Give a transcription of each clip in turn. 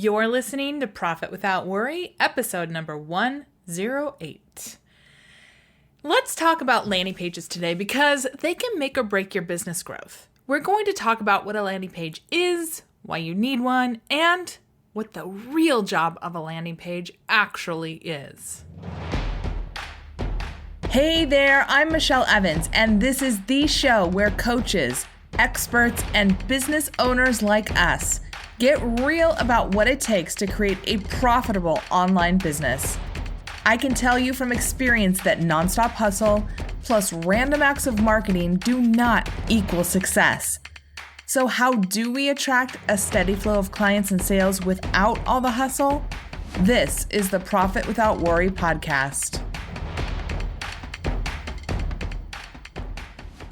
You're listening to Profit Without Worry, episode number 108. Let's talk about landing pages today because they can make or break your business growth. We're going to talk about what a landing page is, why you need one, and what the real job of a landing page actually is. Hey there, I'm Michelle Evans, and this is the show where coaches, experts, and business owners like us get real about what it takes to create a profitable online business. I can tell you from experience that nonstop hustle plus random acts of marketing do not equal success. So how do we attract a steady flow of clients and sales without all the hustle? This is the Profit Without Worry podcast.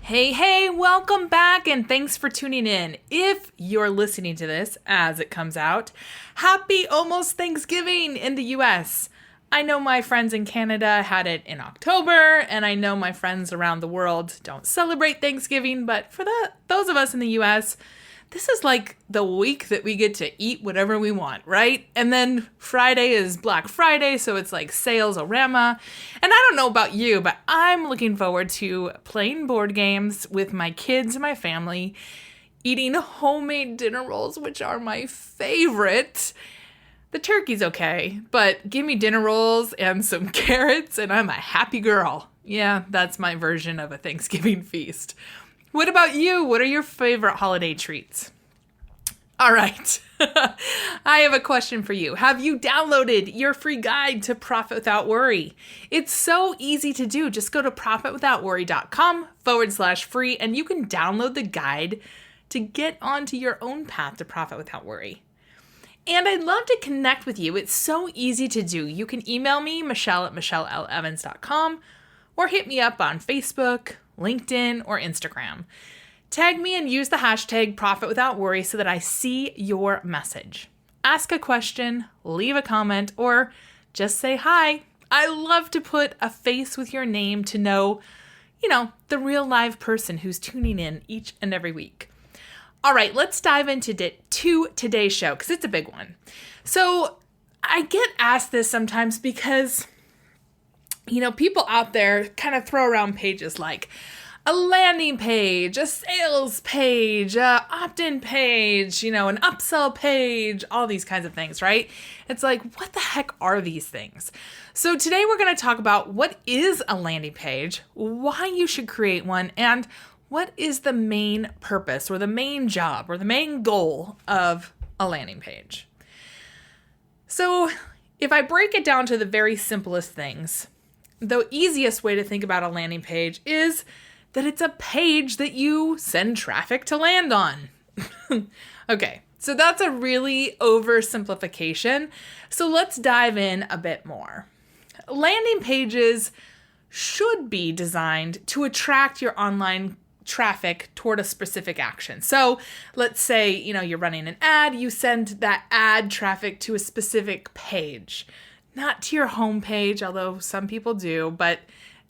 Hey, welcome back and thanks for tuning in. If you're listening to this as it comes out, happy almost Thanksgiving in the US. I know my friends in Canada had it in October, and I know my friends around the world don't celebrate Thanksgiving, but for those of us in the US, this is like the week that we get to eat whatever we want, right? And then Friday is Black Friday, so it's like sales-orama. And I don't know about you, but I'm looking forward to playing board games with my kids and my family, eating homemade dinner rolls, which are my favorite. The turkey's okay, but give me dinner rolls and some carrots and I'm a happy girl. Yeah, that's my version of a Thanksgiving feast. What about you? What are your favorite holiday treats? All right, I have a question for you. Have you downloaded your free guide to Profit Without Worry? It's so easy to do. Just go to profitwithoutworry.com/free and you can download the guide to get onto your own path to profit without worry. And I'd love to connect with you. It's so easy to do. You can email me, michelle@michellelevans.com, or hit me up on Facebook, LinkedIn, or Instagram. Tag me and use the hashtag Profit Without Worry so that I see your message. Ask a question, leave a comment, or just say hi. I love to put a face with your name to know, the real live person who's tuning in each and every week. All right, let's dive into today's show because it's a big one. So I get asked this sometimes because, people out there kind of throw around pages like a landing page, a sales page, a opt-in page, an upsell page, all these kinds of things, right? It's like, what the heck are these things? So today we're going to talk about what is a landing page, why you should create one, and what is the main purpose or the main job or the main goal of a landing page? So if I break it down to the very simplest things, the easiest way to think about a landing page is that it's a page that you send traffic to land on. Okay, so that's a really oversimplification. So let's dive in a bit more. Landing pages should be designed to attract your online traffic toward a specific action. So let's say, you're running an ad, you send that ad traffic to a specific page, not to your home page, although some people do, but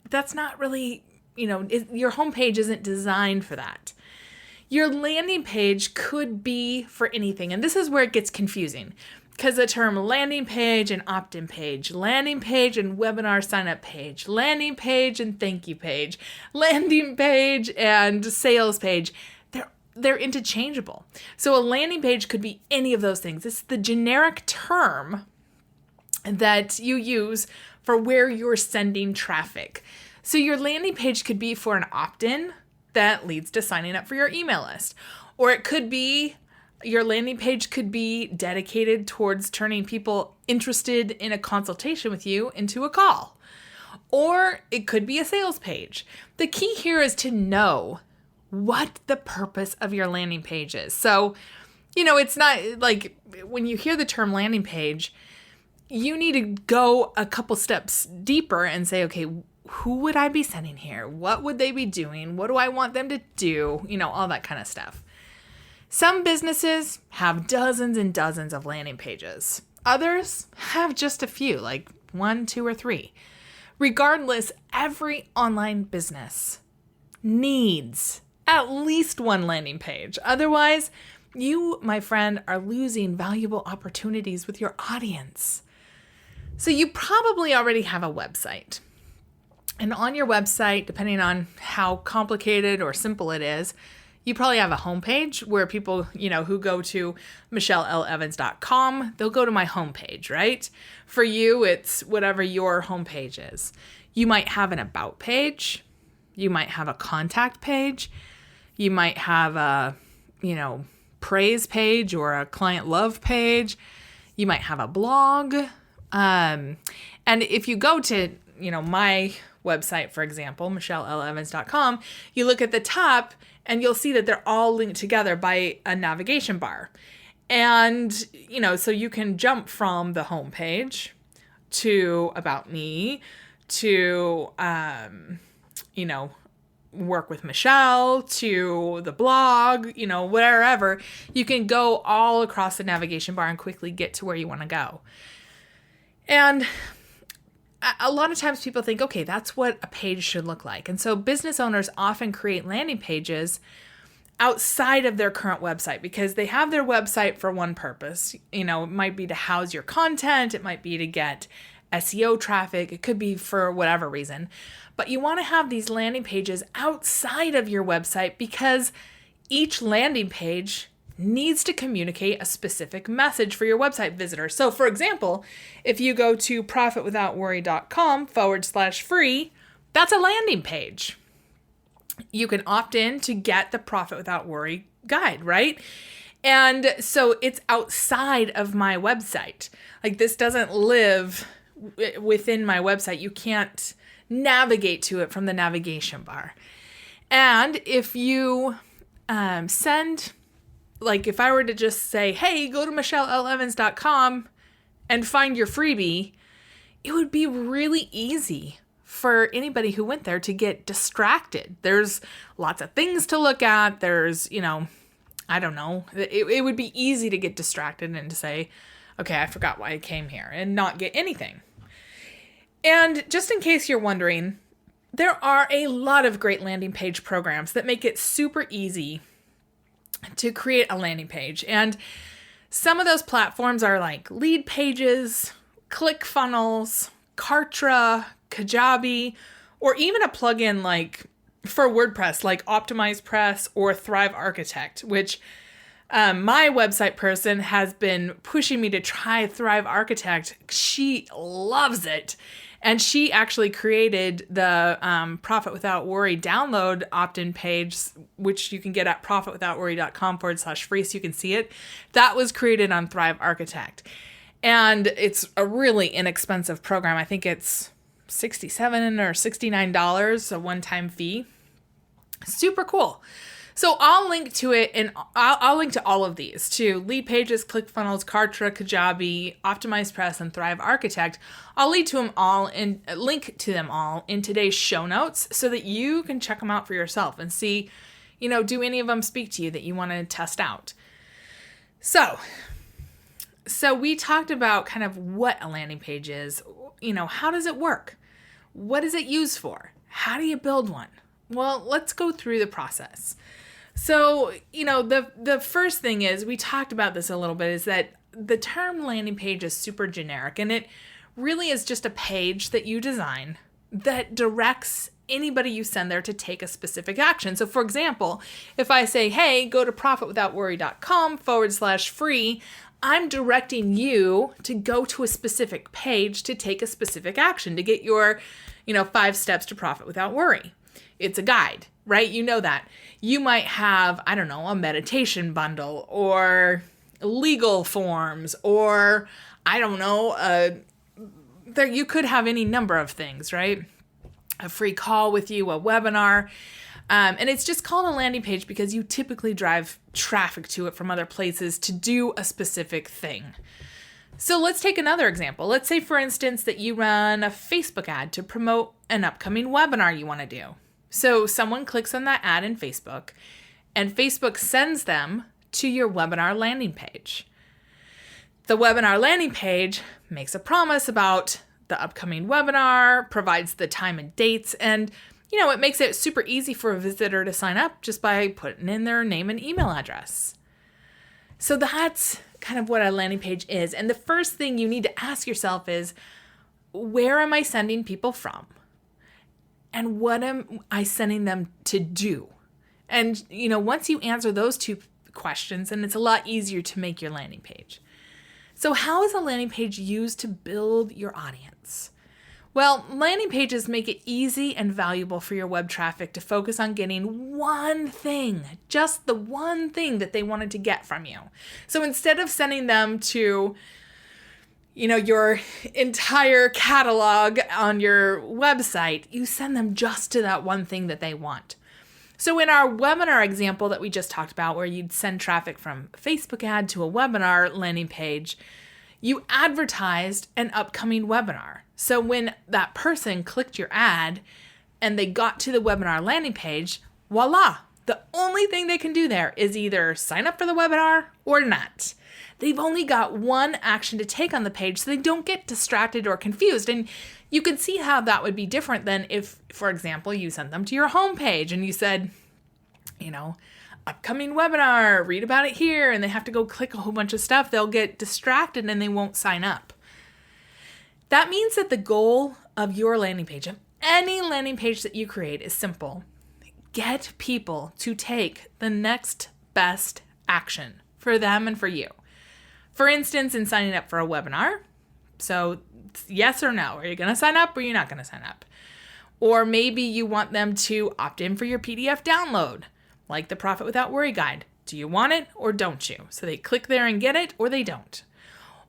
that's not really, your home page isn't designed for that. Your landing page could be for anything. And this is where it gets confusing because the term landing page and opt-in page, landing page and webinar sign-up page, landing page and thank you page, landing page and sales page, they're interchangeable. So a landing page could be any of those things. It's the generic term that you use for where you're sending traffic. So your landing page could be for an opt-in that leads to signing up for your email list. Or it could be your landing page could be dedicated towards turning people interested in a consultation with you into a call. Or it could be a sales page. The key here is to know what the purpose of your landing page is. So, it's not like when you hear the term landing page, you need to go a couple steps deeper and say, okay, who would I be sending here? What would they be doing? What do I want them to do? All that kind of stuff. Some businesses have dozens and dozens of landing pages. Others have just a few, like 1, 2, or 3. Regardless, every online business needs at least one landing page. Otherwise, you, my friend, are losing valuable opportunities with your audience. So you probably already have a website. And on your website, depending on how complicated or simple it is, you probably have a homepage where people, who go to michelleLevans.com, they'll go to my homepage, right? For you, it's whatever your homepage is. You might have an about page. You might have a contact page. You might have a, praise page or a client love page. You might have a blog. And if you go to, my website, for example, michelleLevans.com, you look at the top and you'll see that they're all linked together by a navigation bar. And, so you can jump from the homepage to About Me to, Work with Michelle to the blog, wherever. You can go all across the navigation bar and quickly get to where you want to go. And a lot of times people think, okay, that's what a page should look like. And so business owners often create landing pages outside of their current website because they have their website for one purpose. It might be to house your content. It might be to get SEO traffic. It could be for whatever reason. But you want to have these landing pages outside of your website because each landing page needs to communicate a specific message for your website visitor. So for example, if you go to profitwithoutworry.com/free, that's a landing page. You can opt in to get the Profit Without Worry guide, right? And so it's outside of my website. Like this doesn't live within my website. You can't navigate to it from the navigation bar. And if you if I were to just say, hey, go to michelleLevans.com and find your freebie, it would be really easy for anybody who went there to get distracted. There's lots of things to look at. There's, I don't know. It would be easy to get distracted and to say, okay, I forgot why I came here and not get anything. And just in case you're wondering, there are a lot of great landing page programs that make it super easy to create a landing page. And some of those platforms are like Lead Pages, ClickFunnels, Kartra, Kajabi, or even a plugin like for WordPress like OptimizePress or Thrive Architect, which my website person has been pushing me to try Thrive Architect. She loves it. And she actually created the Profit Without Worry download opt-in page, which you can get at profitwithoutworry.com/free so you can see it. That was created on Thrive Architect. And it's a really inexpensive program. I think it's $67 or $69, a one-time fee. Super cool. So I'll link to it, and I'll link to all of these, to Lead Pages, ClickFunnels, Kartra, Kajabi, OptimizePress, and Thrive Architect. I'll link to them all in today's show notes so that you can check them out for yourself and see, do any of them speak to you that you want to test out. So we talked about kind of what a landing page is. How does it work? What is it used for? How do you build one? Well, let's go through the process. So, the first thing is, we talked about this a little bit, is that the term landing page is super generic, and it really is just a page that you design that directs anybody you send there to take a specific action. So for example, if I say, hey, go to profitwithoutworry.com/free, I'm directing you to go to a specific page to take a specific action to get your, 5 steps to profit without worry. It's a guide, right? You know that. You might have, a meditation bundle or legal forms or, you could have any number of things, right? A free call with you, a webinar. And it's just called a landing page because you typically drive traffic to it from other places to do a specific thing. So let's take another example. Let's say, for instance, that you run a Facebook ad to promote an upcoming webinar you want to do. So someone clicks on that ad in Facebook, and Facebook sends them to your webinar landing page. The webinar landing page makes a promise about the upcoming webinar, provides the time and dates, and it makes it super easy for a visitor to sign up just by putting in their name and email address. So that's kind of what a landing page is. And the first thing you need to ask yourself is, where am I sending people from? And what am I sending them to do? And, once you answer those two questions, then it's a lot easier to make your landing page. So how is a landing page used to build your audience? Well, landing pages make it easy and valuable for your web traffic to focus on getting one thing, just the one thing that they wanted to get from you. So instead of sending them to, your entire catalog on your website, you send them just to that one thing that they want. So in our webinar example that we just talked about, where you'd send traffic from a Facebook ad to a webinar landing page, you advertised an upcoming webinar. So when that person clicked your ad and they got to the webinar landing page, voila, the only thing they can do there is either sign up for the webinar or not. They've only got one action to take on the page, so they don't get distracted or confused. And you can see how that would be different than if, for example, you sent them to your homepage and you said, upcoming webinar, read about it here, and they have to go click a whole bunch of stuff. They'll get distracted and they won't sign up. That means that the goal of your landing page, of any landing page that you create, is simple. Get people to take the next best action for them and for you. For instance, in signing up for a webinar, so yes or no, are you going to sign up or are you not going to sign up? Or maybe you want them to opt in for your PDF download, like the Profit Without Worry guide. Do you want it or don't you? So they click there and get it, or they don't.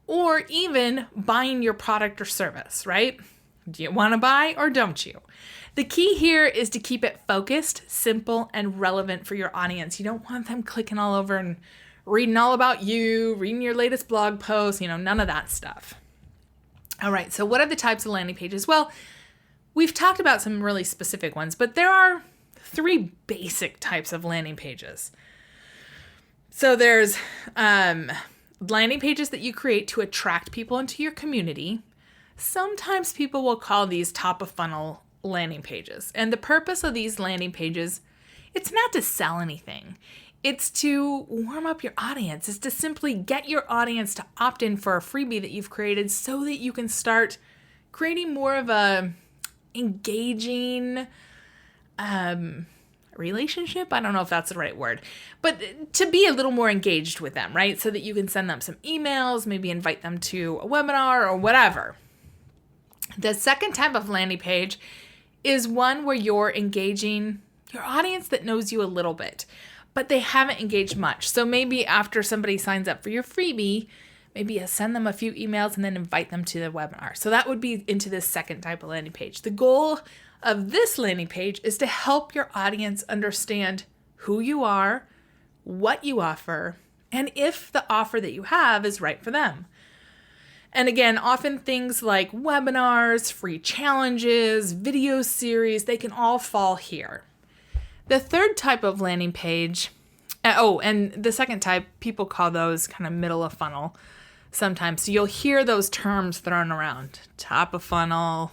Or even buying your product or service, right? Do you want to buy or don't you? The key here is to keep it focused, simple, and relevant for your audience. You don't want them clicking all over and reading all about you, reading your latest blog post, none of that stuff. All right, so what are the types of landing pages? Well, we've talked about some really specific ones, but there are 3 basic types of landing pages. So there's landing pages that you create to attract people into your community. Sometimes people will call these top of funnel landing pages. And the purpose of these landing pages, it's not to sell anything. It's to warm up your audience. It's to simply get your audience to opt in for a freebie that you've created so that you can start creating more of a engaging relationship. I don't know if that's the right word, but to be a little more engaged with them, right? So that you can send them some emails, maybe invite them to a webinar or whatever. The second type of landing page is one where you're engaging your audience that knows you a little bit, but they haven't engaged much. So maybe after somebody signs up for your freebie, maybe you send them a few emails and then invite them to the webinar. So that would be into this second type of landing page. The goal of this landing page is to help your audience understand who you are, what you offer, and if the offer that you have is right for them. And again, often things like webinars, free challenges, video series, they can all fall here. The third type of landing page, and the second type, people call those kind of middle of funnel sometimes. So you'll hear those terms thrown around. Top of funnel,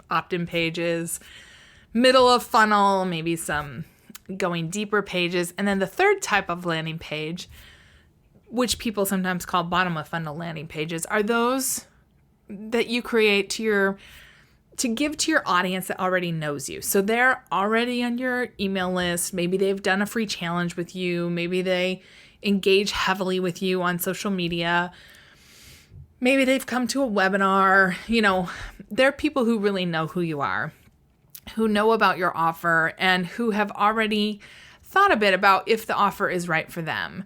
opt-in pages, middle of funnel, maybe some going deeper pages. And then the third type of landing page, which people sometimes call bottom of funnel landing pages, are those that you create to give to your audience that already knows you. So they're already on your email list. Maybe they've done a free challenge with you. Maybe they engage heavily with you on social media. Maybe they've come to a webinar. They're people who really know who you are, who know about your offer, and who have already thought a bit about if the offer is right for them.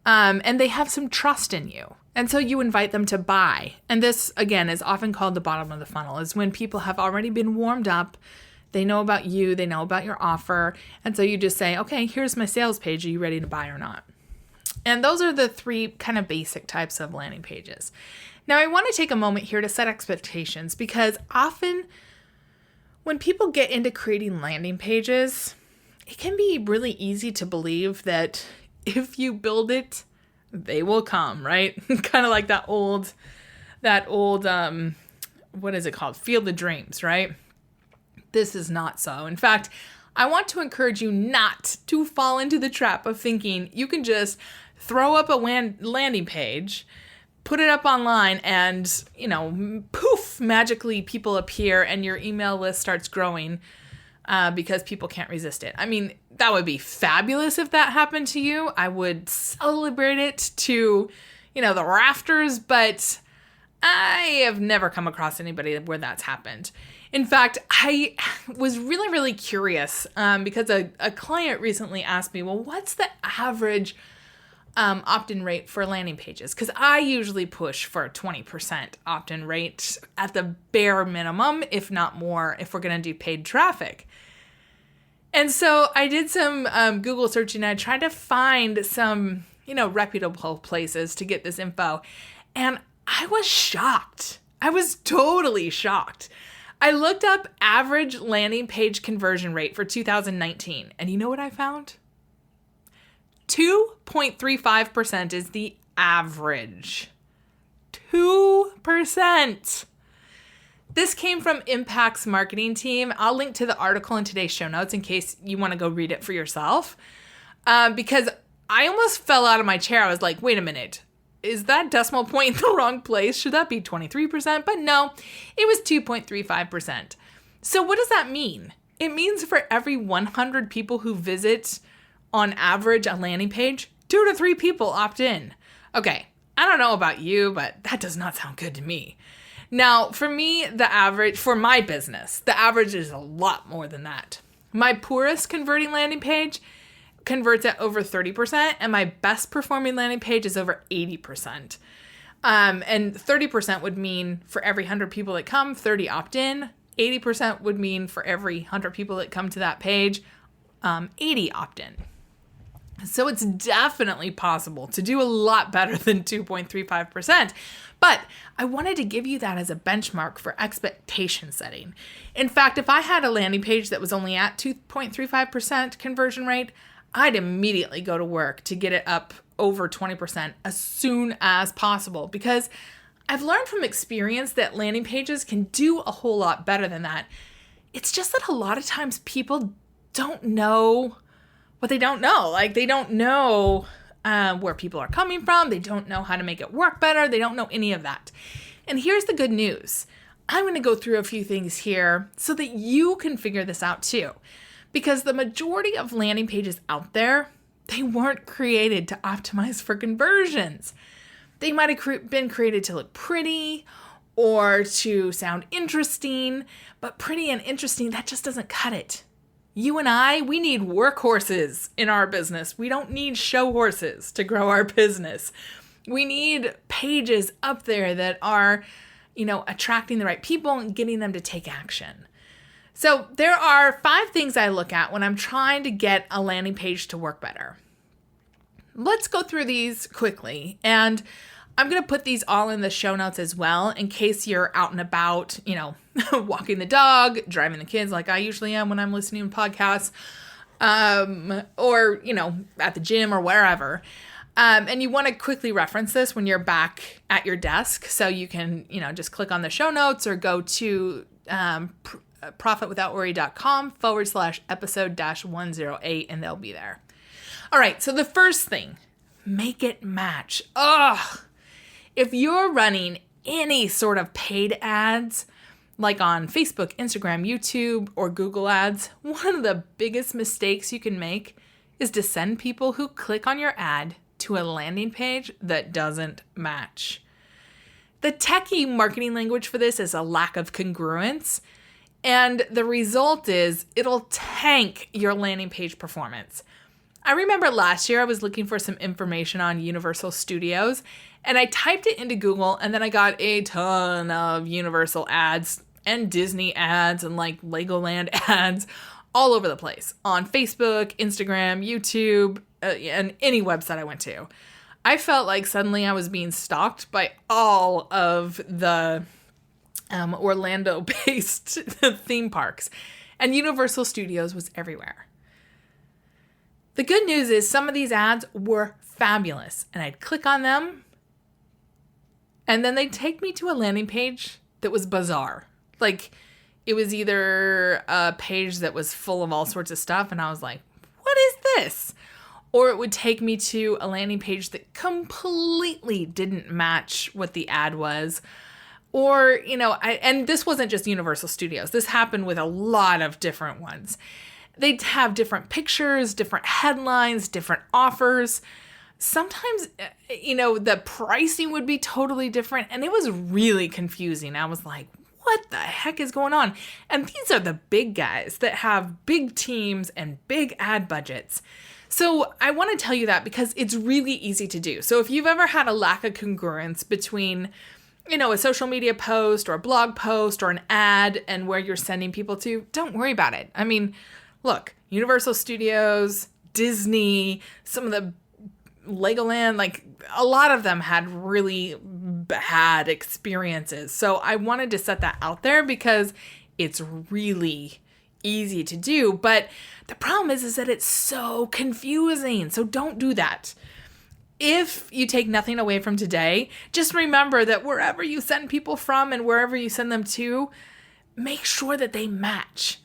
And they have some trust in you. And so you invite them to buy. And this, again, is often called the bottom of the funnel, is when people have already been warmed up. They know about you. They know about your offer. And so you just say, okay, here's my sales page. Are you ready to buy or not? And those are the 3 kind of basic types of landing pages. Now, I want to take a moment here to set expectations, because often when people get into creating landing pages, it can be really easy to believe that if you build it, they will come, right? Kind of like that old, what is it called? Field of Dreams, right? This is not so. In fact, I want to encourage you not to fall into the trap of thinking you can just throw up a landing page, put it up online, and, poof, magically people appear and your email list starts growing because people can't resist it. I mean, that would be fabulous if that happened to you. I would celebrate it to, the rafters, but I have never come across anybody where that's happened. In fact, I was really, really curious because a client recently asked me, well, what's the average opt-in rate for landing pages? Because I usually push for a 20% opt-in rate at the bare minimum, if not more, if we're going to do paid traffic. And so I did some Google searching and I tried to find some, reputable places to get this info. And I was shocked. I was totally shocked. I looked up average landing page conversion rate for 2019. And you know what I found? 2.35% is the average. 2%. This came from Impact's marketing team. I'll link to the article in today's show notes in case you want to go read it for yourself. Because I almost fell out of my chair. I was like, wait a minute. Is that decimal point in the wrong place? Should that be 23%? But no, it was 2.35%. So what does that mean? It means for every 100 people who visit on average a landing page, 2 to 3 people opt in. Okay, I don't know about you, but that does not sound good to me. Now, for me, for my business, the average is a lot more than that. My poorest converting landing page converts at over 30%, and my best performing landing page is over 80%. And 30% would mean for every 100 people that come, 30 opt in. 80% would mean for every 100 people that come to that page, 80 opt in. So it's definitely possible to do a lot better than 2.35%. But I wanted to give you that as a benchmark for expectation setting. In fact, if I had a landing page that was only at 2.35% conversion rate, I'd immediately go to work to get it up over 20% as soon as possible, because I've learned from experience that landing pages can do a whole lot better than that. It's just that a lot of times people don't know what they don't know. Like, they don't know where people are coming from. They don't know how to make it work better. They don't know any of that. And here's the good news. I'm going to go through a few things here so that you can figure this out too. Because the majority of landing pages out there, they weren't created to optimize for conversions. They might have been created to look pretty or to sound interesting, but pretty and interesting, that just doesn't cut it. You and I, we need workhorses in our business. We don't need show horses to grow our business. We need pages up there that are, attracting the right people and getting them to take action. So there are 5 things I look at when I'm trying to get a landing page to work better. Let's go through these quickly. And I'm going to put these all in the show notes as well, in case you're out and about, walking the dog, driving the kids like I usually am when I'm listening to podcasts, or, at the gym or wherever. And you want to quickly reference this when you're back at your desk. So you can, just click on the show notes or go to profitwithoutworry.com/episode-108 and they'll be there. All right. So the first thing, make it match. If you're running any sort of paid ads, like on Facebook, Instagram, YouTube, or Google Ads, one of the biggest mistakes you can make is to send people who click on your ad to a landing page that doesn't match. The techie marketing language for this is a lack of congruence, and the result is it'll tank your landing page performance. I remember last year I was looking for some information on Universal Studios, and I typed it into Google, and then I got a ton of Universal ads and Disney ads and like Legoland ads all over the place on Facebook, Instagram, YouTube, and any website I went to. I felt like suddenly I was being stalked by all of the Orlando-based theme parks, and Universal Studios was everywhere. The good news is some of these ads were fabulous, and I'd click on them, and then they'd take me to a landing page that was bizarre. Like, it was either a page that was full of all sorts of stuff, and I was like, what is this? or it would take me to a landing page that completely didn't match what the ad was. Or, and this wasn't just Universal Studios. This happened with a lot of different ones. They'd have different pictures, different headlines, different offers. Sometimes, the pricing would be totally different, and it was really confusing. I was like, what the heck is going on? And these are the big guys that have big teams and big ad budgets. So I want to tell you that because it's really easy to do. So if you've ever had a lack of congruence between, a social media post or a blog post or an ad and where you're sending people to, don't worry about it. I mean, look, Universal Studios, Disney, some of the Legoland, like a lot of them had really bad experiences. So I wanted to set that out there because it's really easy to do. But the problem is that it's so confusing. So don't do that. If you take nothing away from today, just remember that wherever you send people from and wherever you send them to, make sure that they match.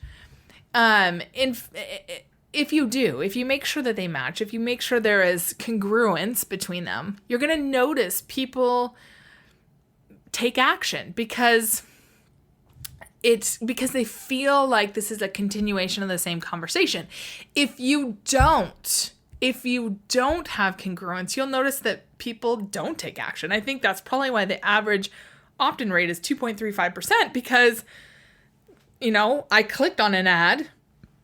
If you make sure that they match, if you make sure there is congruence between them, you're going to notice people take action because they feel like this is a continuation of the same conversation. If you don't have congruence, you'll notice that people don't take action. I think that's probably why the average opt-in rate is 2.35% because, I clicked on an ad,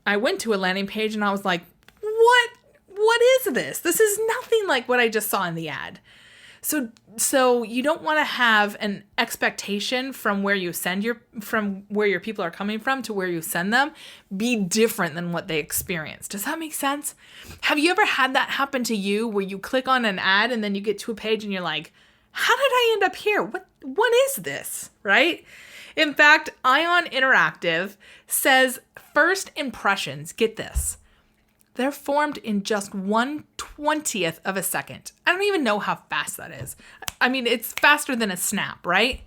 I went to a landing page and I was like, what is this? This is nothing like what I just saw in the ad. So you don't want to have an expectation from where your people are coming from to where you send them be different than what they experience. Does that make sense? Have you ever had that happen to you where you click on an ad and then you get to a page and you're like, how did I end up here? What is this? Right? In fact, Ion Interactive says first impressions, get this, they're formed in just 1/20th of a second. I don't even know how fast that is. I mean, it's faster than a snap, right?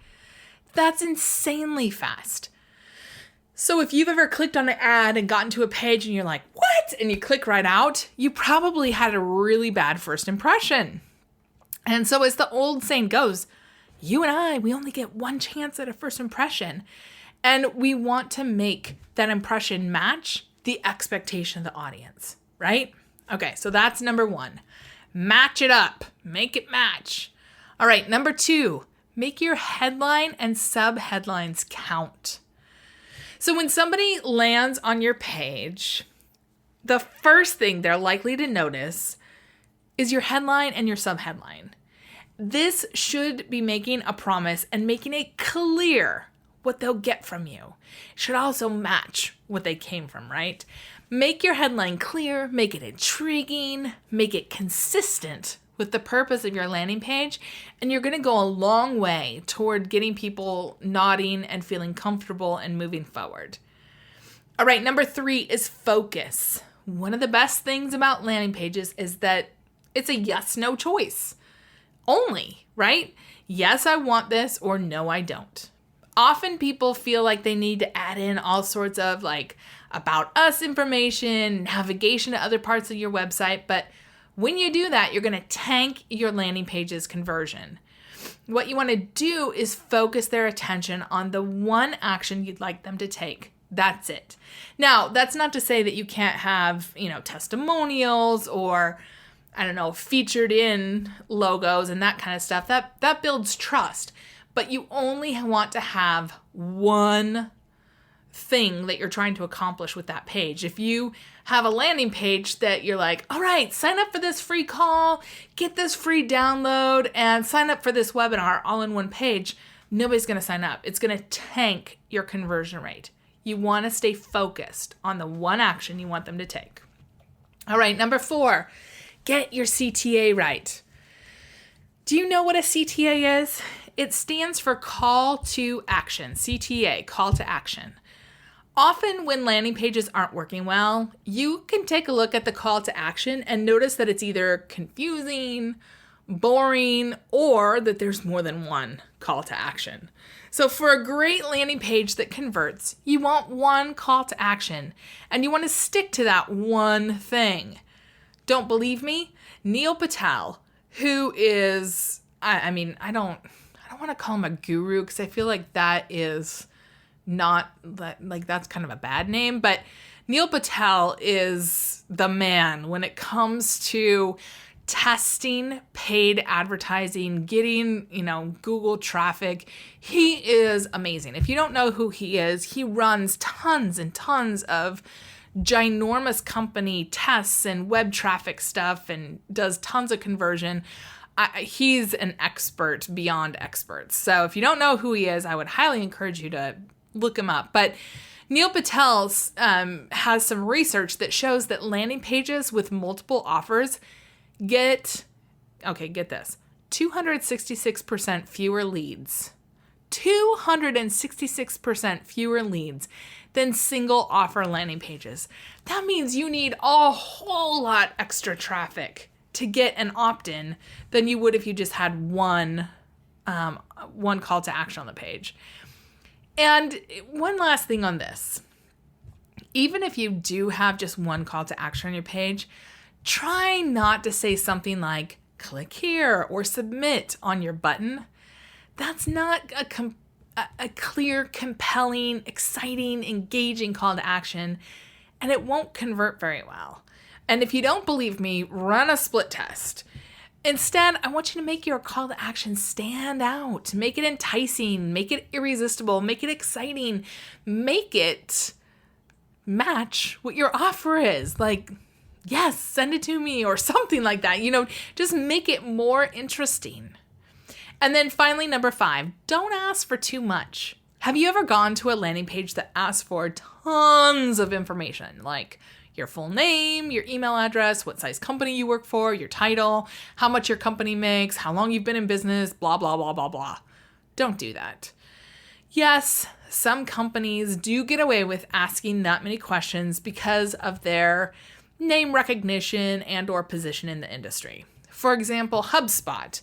That's insanely fast. So if you've ever clicked on an ad and gotten to a page and you're like, what? And you click right out, you probably had a really bad first impression. And so as the old saying goes, you and we only get one chance at a first impression. And we want to make that impression match the expectation of the audience, right? Okay, so that's number one. Match it up. Make it match. All right, number two, make your headline and sub-headlines count. So when somebody lands on your page, the first thing they're likely to notice is your headline and your sub-headline. This should be making a promise and making it clear what they'll get from you. It should also match what they came from, right? Make your headline clear, make it intriguing, make it consistent with the purpose of your landing page, and you're going to go a long way toward getting people nodding and feeling comfortable and moving forward. All right, number three is focus. One of the best things about landing pages is that it's a yes-no choice only, right? Yes, I want this, or no, I don't. Often people feel like they need to add in all sorts of like about us information, navigation to other parts of your website, but when you do that, you're going to tank your landing page's conversion. What you want to do is focus their attention on the one action you'd like them to take. That's it. Now, that's not to say that you can't have, testimonials or featured in logos and that kind of stuff. That builds trust. But you only want to have one thing that you're trying to accomplish with that page. If you have a landing page that you're like, all right, sign up for this free call, get this free download, and sign up for this webinar all in one page, nobody's going to sign up. It's going to tank your conversion rate. You want to stay focused on the one action you want them to take. All right, number 4, get your CTA right. Do you know what a CTA is? It stands for call to action, CTA, call to action. Often when landing pages aren't working well, you can take a look at the call to action and notice that it's either confusing, boring, or that there's more than one call to action. So for a great landing page that converts, you want one call to action and you want to stick to that one thing. Don't believe me? Neil Patel, who is, I don't want to call him a guru because I feel like that is not, like that's kind of a bad name, but Neil Patel is the man when it comes to testing paid advertising, getting, Google traffic. He is amazing. If you don't know who he is, he runs tons and tons of ginormous company tests and web traffic stuff and does tons of conversion. He's an expert beyond experts. So if you don't know who he is, I would highly encourage you to look him up. But Neil Patel has some research that shows that landing pages with multiple offers get this, 266% fewer leads. 266% fewer leads than single offer landing pages. That means you need a whole lot extra traffic to get an opt-in than you would if you just had one call to action on the page. And one last thing on this. Even if you do have just one call to action on your page, try not to say something like click here or submit on your button. That's not a clear, compelling, exciting, engaging call to action, and it won't convert very well. And if you don't believe me, run a split test. Instead, I want you to make your call to action stand out. Make it enticing, make it irresistible, make it exciting, make it match what your offer is. Like, yes, send it to me or something like that. Just make it more interesting. And then finally, number 5, don't ask for too much. Have you ever gone to a landing page that asks for tons of information, like your full name, your email address, what size company you work for, your title, how much your company makes, how long you've been in business, blah, blah, blah, blah, blah. Don't do that. Yes, some companies do get away with asking that many questions because of their name recognition and or position in the industry. For example, HubSpot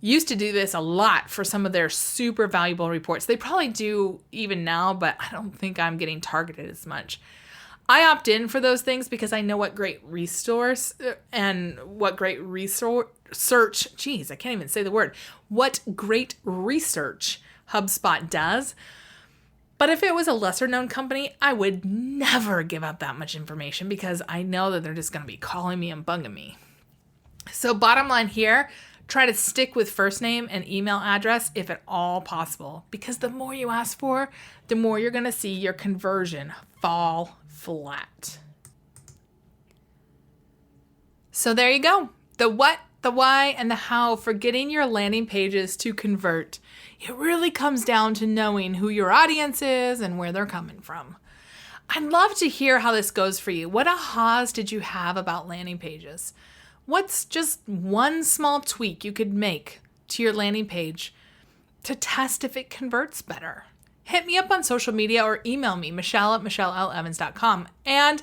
used to do this a lot for some of their super valuable reports. They probably do even now, but I don't think I'm getting targeted as much. I opt in for those things because I know what great resource and what great research, I can't even say the word, what great research HubSpot does. But if it was a lesser known company, I would never give up that much information because I know that they're just going to be calling me and bugging me. So bottom line here, try to stick with first name and email address if at all possible, because the more you ask for, the more you're going to see your conversion fall flat. So there you go. The what, the why, and the how for getting your landing pages to convert. It really comes down to knowing who your audience is and where they're coming from. I'd love to hear how this goes for you. What ahas did you have about landing pages? What's just one small tweak you could make to your landing page to test if it converts better? Hit me up on social media or email me, Michelle@MichelleLEvans.com. And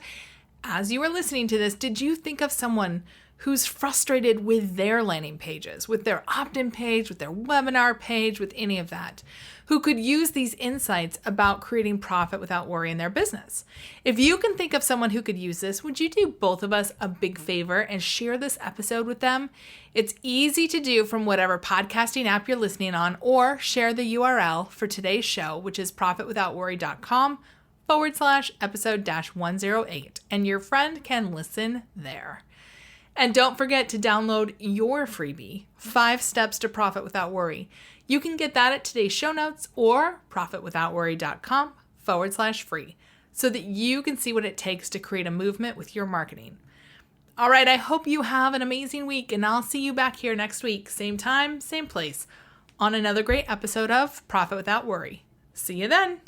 as you were listening to this, did you think of someone who's frustrated with their landing pages, with their opt-in page, with their webinar page, with any of that, who could use these insights about creating profit without worry in their business? If you can think of someone who could use this, would you do both of us a big favor and share this episode with them? It's easy to do from whatever podcasting app you're listening on, or share the URL for today's show, which is profitwithoutworry.com/episode-108, and your friend can listen there. And don't forget to download your freebie, 5 Steps to Profit Without Worry. You can get that at today's show notes or profitwithoutworry.com/free so that you can see what it takes to create a movement with your marketing. All right, I hope you have an amazing week, and I'll see you back here next week, same time, same place, on another great episode of Profit Without Worry. See you then.